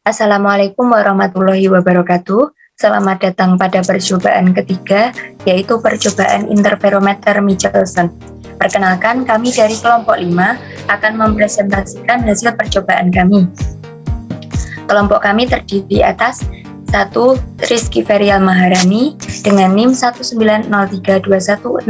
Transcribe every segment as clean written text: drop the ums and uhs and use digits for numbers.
Assalamualaikum warahmatullahi wabarakatuh. Selamat datang pada percobaan ketiga, yaitu percobaan interferometer Michelson. Perkenalkan, kami dari kelompok 5 akan mempresentasikan hasil percobaan kami. Kelompok kami terdiri atas 1. Rizky Ferial Maharani dengan NIM 19032162451.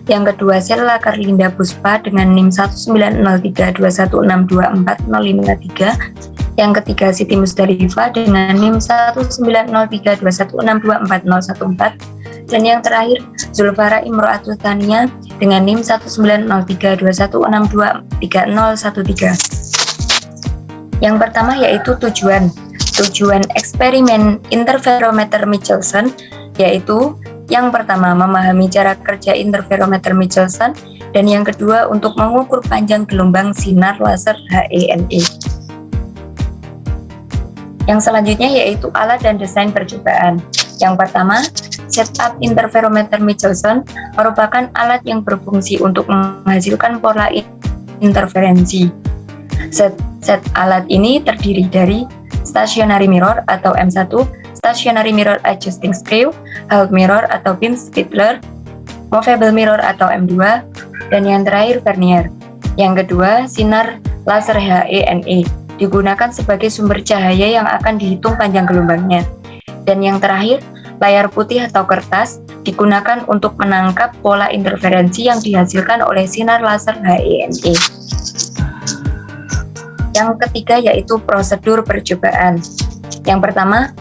Yang kedua, Sella Karlinda Puspa dengan NIM 19032162453. Yang ketiga, Siti Musdalifah dengan NIM 1903216240114. Dan yang terakhir, Zulfara Imro'atul Tania dengan NIM 1903216230113. Yang pertama yaitu tujuan eksperimen interferometer Michelson, yaitu yang pertama memahami cara kerja interferometer Michelson, dan yang kedua untuk mengukur panjang gelombang sinar laser HENE. Yang selanjutnya yaitu alat dan desain percobaan. Yang pertama, setup interferometer Michelson merupakan alat yang berfungsi untuk menghasilkan pola interferensi. Set alat ini terdiri dari stationary mirror atau M1, stationary mirror adjusting screw, half mirror atau beam splitter, movable mirror atau M2, dan yang terakhir vernier. Yang kedua, sinar laser HENE digunakan sebagai sumber cahaya yang akan dihitung panjang gelombangnya. Dan yang terakhir, layar putih atau kertas digunakan untuk menangkap pola interferensi yang dihasilkan oleh sinar laser HENE. Yang ketiga yaitu prosedur percobaan. Yang pertama,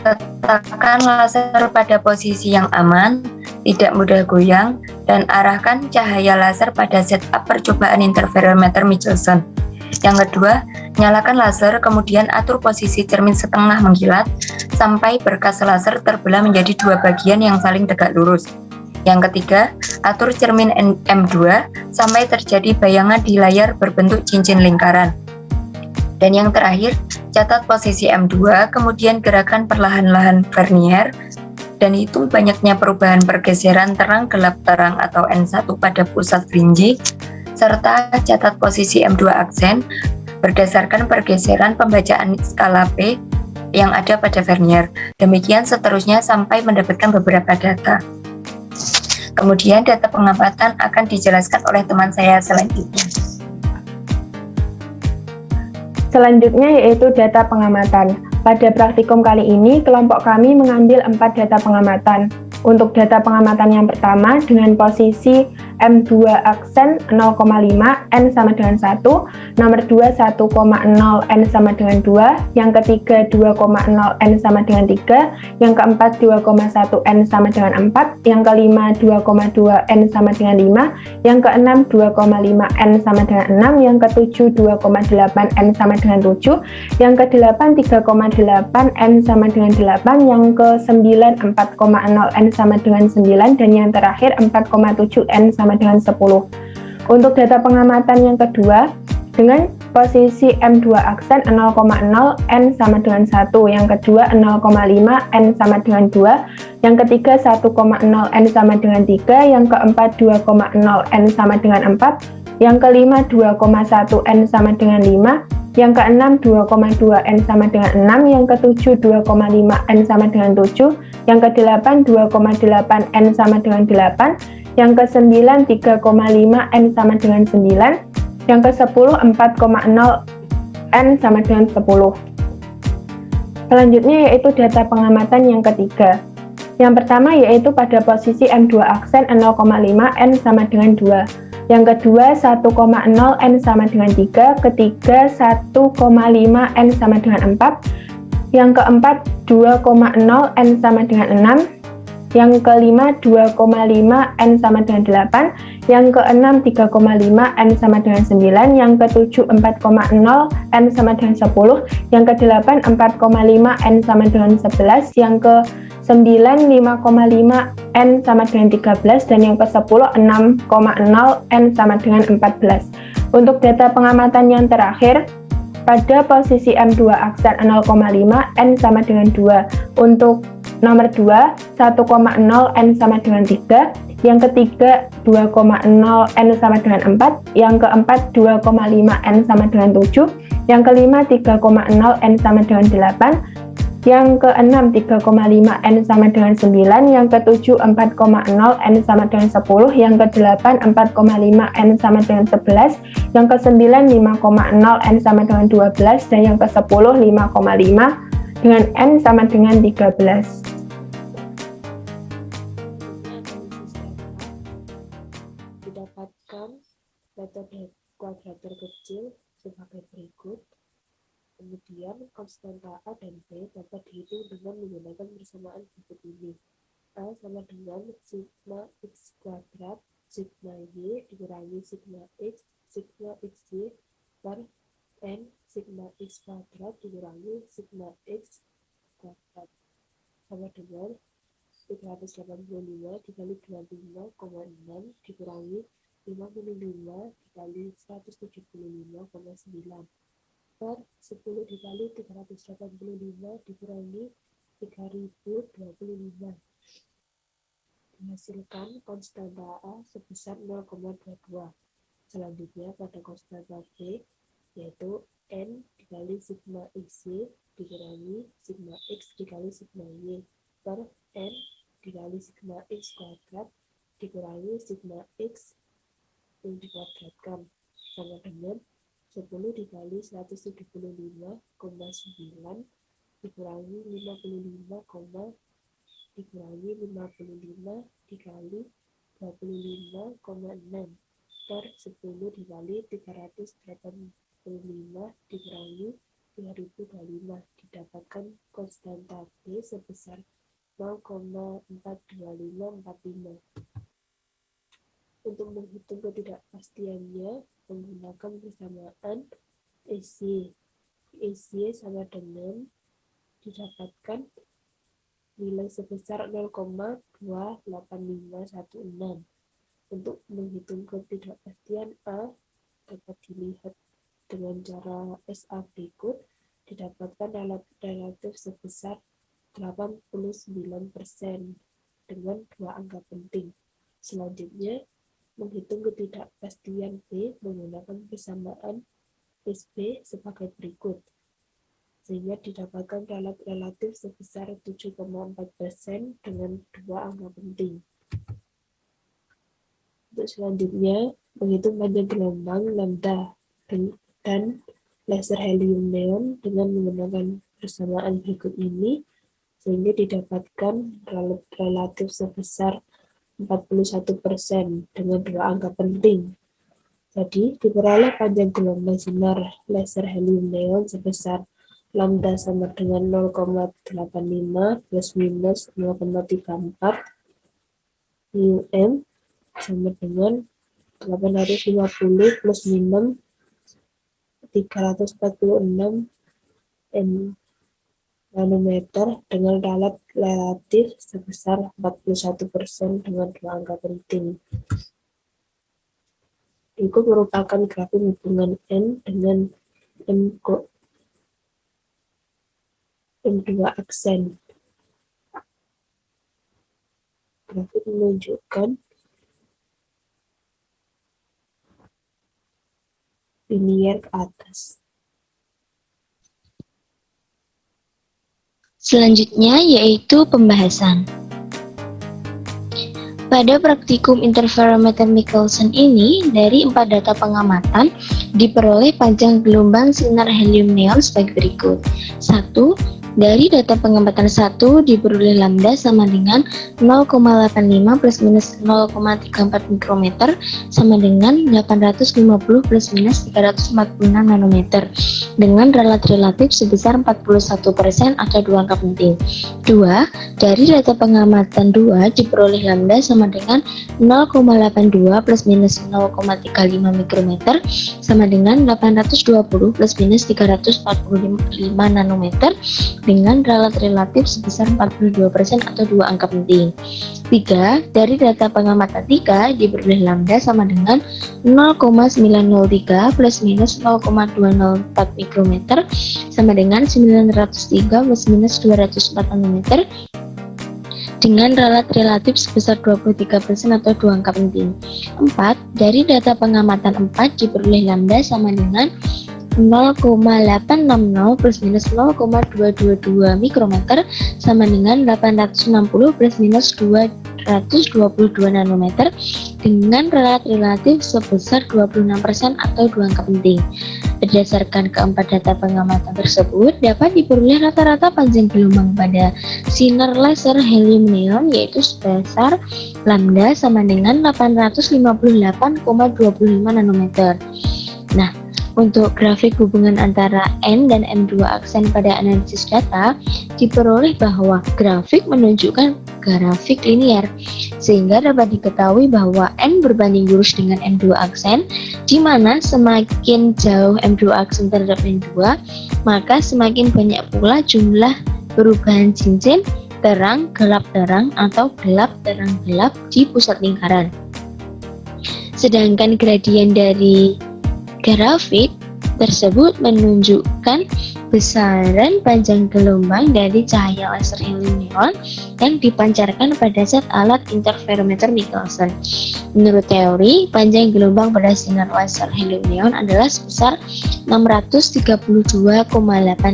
letakkan laser pada posisi yang aman, tidak mudah goyang, dan arahkan cahaya laser pada setup percobaan interferometer Michelson. Yang kedua, nyalakan laser, kemudian atur posisi cermin setengah mengkilat sampai berkas laser terbelah menjadi dua bagian yang saling tegak lurus. Yang ketiga, atur cermin M2 sampai terjadi bayangan di layar berbentuk cincin lingkaran. Dan yang terakhir, catat posisi M2, kemudian gerakan perlahan-lahan vernier, dan hitung banyaknya perubahan pergeseran terang gelap terang atau N1 pada pusat fringe, serta catat posisi M2 aksen berdasarkan pergeseran pembacaan skala P yang ada pada vernier. Demikian seterusnya sampai mendapatkan beberapa data. Kemudian data pengamatan akan dijelaskan oleh teman saya selanjutnya. Selanjutnya yaitu data pengamatan. Pada praktikum kali ini, kelompok kami mengambil 4 data pengamatan. Untuk data pengamatan yang pertama dengan posisi M2 aksen 0,5 N sama dengan 1, nomor 2 1,0 N sama dengan 2, yang ketiga 2,0 N sama dengan 3, yang keempat 2,1 N sama dengan 4, yang kelima 2,2 N sama dengan 5, yang keenam 2,5 N sama dengan 6, yang ketujuh 2,8 N sama dengan 7, yang kedelapan 3,8 N sama dengan 8, yang ke-9 4,0 N sama dengan 9, dan yang terakhir 4,7 N sama dengan 10. Untuk data pengamatan yang kedua, dengan posisi M2 aksen 0,0 N sama dengan 1, yang kedua 0,5 N sama dengan 2, yang ketiga 1,0 N sama dengan 3, yang keempat 2,0 N sama dengan 4, yang kelima 2,1 N sama dengan 5, yang keenam 2,2 N sama dengan 6, yang ketujuh 2,5 N sama dengan 7, yang kedelapan 2,8 N sama dengan 8, yang ke-9 3,5 N sama dengan 9, yang ke-10 4,0 N sama dengan 10. Selanjutnya yaitu data pengamatan yang ketiga. Yang pertama yaitu pada posisi M2 aksen 0,5 N sama dengan 2. Yang kedua 1,0 N sama dengan 3, ketiga 1,5 N sama dengan 4, yang keempat 2,0 N sama dengan 6, yang kelima 2,5 N sama dengan 8, yang keenam 3,5 N sama dengan 9, yang ketujuh 4,0 N sama dengan 10, yang kedelapan 4,5 N sama dengan 11, yang ke-9 5,5 N sama dengan 13, dan yang ke-10 6,0 N sama dengan 14. Untuk data pengamatan yang terakhir, pada posisi M2 aksen 0,5 N sama dengan 2. Untuk nomor 2, 1,0 N sama dengan 3, yang ketiga 2,0 N sama dengan 4, yang keempat 2,5 N sama dengan 7, Yang kelima 3,0 N sama dengan 8. Yang keenam 3,5 N sama dengan 9, yang ketujuh 4,0 N sama dengan 10, yang kedelapan 4,5 N sama dengan 11, yang kesembilan 5,0 N sama dengan 12, dan yang ke-10 5,5 dengan N sama dengan 13. Didapatkan metode kuadratur kecil sebagai berikut. Kemudian konstanta A dan B dapat dihitung dengan menggunakan persamaan berikut ini. A sama dengan sigma x kuadrat sigma y dikurangi sigma xy per n sigma x kuadrat dikurangi sigma x kuadrat sama dengan 385 dikali 25,6 dikurangi 55 dikali 175,9 per 10 dikali 385 dikurangi 3025. Menghasilkan konstanta A sebesar 0,22. Selanjutnya pada konstanta B, yaitu N dikali sigma xy dikurangi sigma x dikali sigma y per N dikali sigma x kuadrat dikurangi sigma x yang dikuadratkan sama dengan 10 dikali 175,9 dikurangi 55, dikurangi 55 dikali 25,6 per 10 dikali 385 dikurangi 3025. Didapatkan konstanta B sebesar 0,42545. Untuk menghitung ketidakpastiannya menggunakan persamaan SY. SY sama dengan didapatkan nilai sebesar 0,28516. Untuk menghitung ketidakpastian A dapat dilihat dengan cara SA berikut. Didapatkan relatif sebesar 89% dengan dua angka penting. Selanjutnya menghitung ketidakpastian B menggunakan persamaan SB sebagai berikut, sehingga didapatkan relatif sebesar 7,4% dengan dua angka penting. Untuk selanjutnya, menghitung panjang gelombang lambda dan laser helium neon dengan menggunakan persamaan berikut ini, sehingga didapatkan relatif sebesar 41% dengan dua angka penting. Jadi, diperoleh panjang gelombang sinar laser helium neon sebesar lambda sama dengan 0,85 plus minus 0,34 μm sama dengan 850 plus minus 346 nanometer dengan relatif sebesar 41% dengan dua angka penting. Berikut merupakan grafik hubungan N dengan M2 aksen. Grafik menunjukkan linier ke atas. Selanjutnya yaitu pembahasan. Pada praktikum interferometer Michelson ini, dari 4 data pengamatan diperoleh panjang gelombang sinar helium neon sebagai berikut. 1. Dari data pengamatan 1 diperoleh lambda sama dengan 0,85 plus minus 0,34 mikrometer sama dengan 850 plus minus 346 nanometer dengan relatif sebesar 41% atau dua angka penting. 2. Dari data pengamatan 2 diperoleh lambda sama dengan 0,82 plus minus 0,35 mikrometer sama dengan 820 plus minus 345 nanometer dengan relatif sebesar 42% atau dua angka penting. 3. Dari data pengamatan 3 diperoleh lambda sama dengan 0,903 plus minus 0,204 mikrometer sama dengan 903 plus minus 204 nanometer dengan relatif sebesar 23% atau dua angka penting. 4. Dari data pengamatan 4 diperoleh lambda sama dengan 0,860 plus minus 0,222 mikrometer sama dengan 860 plus minus 222 nanometer dengan relatif sebesar 26% atau 2 angka penting. Berdasarkan keempat data pengamatan tersebut, dapat diperoleh rata-rata panjang gelombang pada sinar laser helium neon yaitu sebesar lambda sama dengan 858,25 nanometer. Nah, untuk grafik hubungan antara N dan M2 aksen pada analisis data, diperoleh bahwa grafik menunjukkan grafik linear, sehingga dapat diketahui bahwa N berbanding lurus dengan M2 aksen, di mana semakin jauh M2 aksen terhadap N2, maka semakin banyak pula jumlah perubahan cincin terang, gelap terang, atau gelap terang gelap di pusat lingkaran. Sedangkan gradien dari grafik tersebut menunjukkan besaran panjang gelombang dari cahaya laser helium neon yang dipancarkan pada zat alat interferometer Michelson. Menurut teori, panjang gelombang pada sinar laser helium neon adalah sebesar 632,8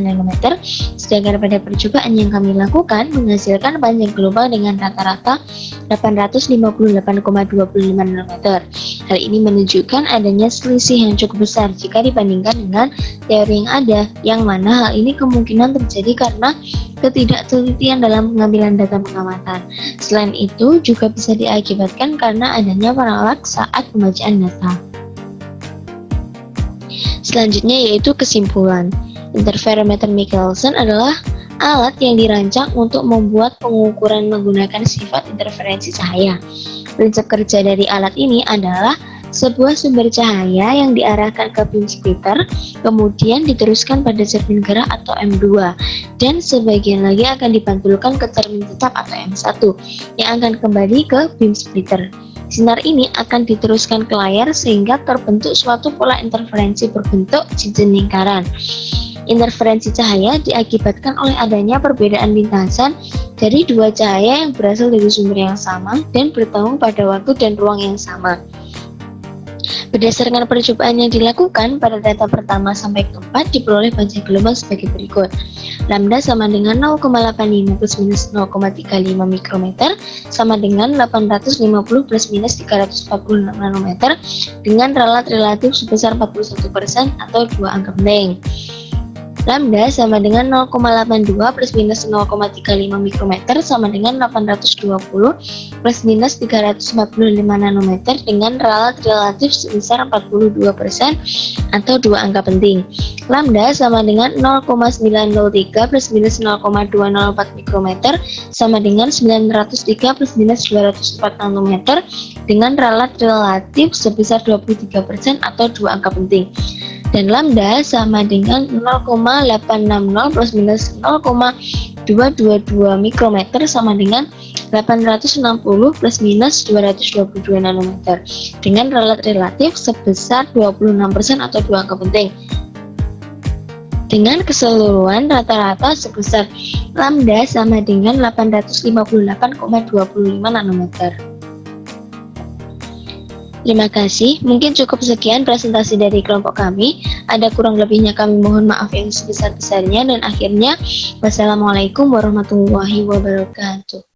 nanometer, sedangkan pada percobaan yang kami lakukan menghasilkan panjang gelombang dengan rata-rata 858,25 nanometer. Hal ini menunjukkan adanya selisih yang cukup besar jika dibandingkan dengan teori yang ada, yang mana hal ini kemungkinan terjadi karena ketidaktelitian dalam pengambilan data pengamatan. Selain itu, juga bisa diakibatkan karena adanya parallax saat pembacaan data. Selanjutnya yaitu kesimpulan. Interferometer Michelson adalah alat yang dirancang untuk membuat pengukuran menggunakan sifat interferensi cahaya. Prinsip kerja dari alat ini adalah sebuah sumber cahaya yang diarahkan ke beam splitter, kemudian diteruskan pada cermin gerak atau M2, dan sebagian lagi akan dipantulkan ke cermin tetap atau M1 yang akan kembali ke beam splitter. Sinar ini akan diteruskan ke layar sehingga terbentuk suatu pola interferensi berbentuk cincin lingkaran. Interferensi cahaya diakibatkan oleh adanya perbedaan lintasan dari dua cahaya yang berasal dari sumber yang sama dan bertemu pada waktu dan ruang yang sama. Berdasarkan percobaan yang dilakukan pada data pertama sampai keempat, diperoleh panjang gelombang sebagai berikut. Lambda sama dengan 0,85 plus minus 0,35 mikrometer sama dengan 850 plus minus 346 nanometer dengan relatif sebesar 41% atau 2 angka penting. Lambda sama dengan 0,82 plus minus 0,35 mikrometer sama dengan 820 plus minus 345 nanometer dengan relatif sebesar 42% atau 2 angka penting. Lambda sama dengan 0,903 plus minus 0,204 mikrometer sama dengan 903 plus minus 204 nanometer dengan relatif sebesar 23% atau 2 angka penting. Dan lambda sama dengan 0,860 plus minus 0,222 mikrometer sama dengan 860 plus minus 222 nanometer dengan relatif sebesar 26% atau 2 angka penting. Dengan keseluruhan rata-rata sebesar lambda sama dengan 858,25 nanometer. Terima kasih, mungkin cukup sekian presentasi dari kelompok kami. Ada kurang lebihnya kami mohon maaf yang sebesar-besarnya, dan akhirnya wassalamualaikum warahmatullahi wabarakatuh.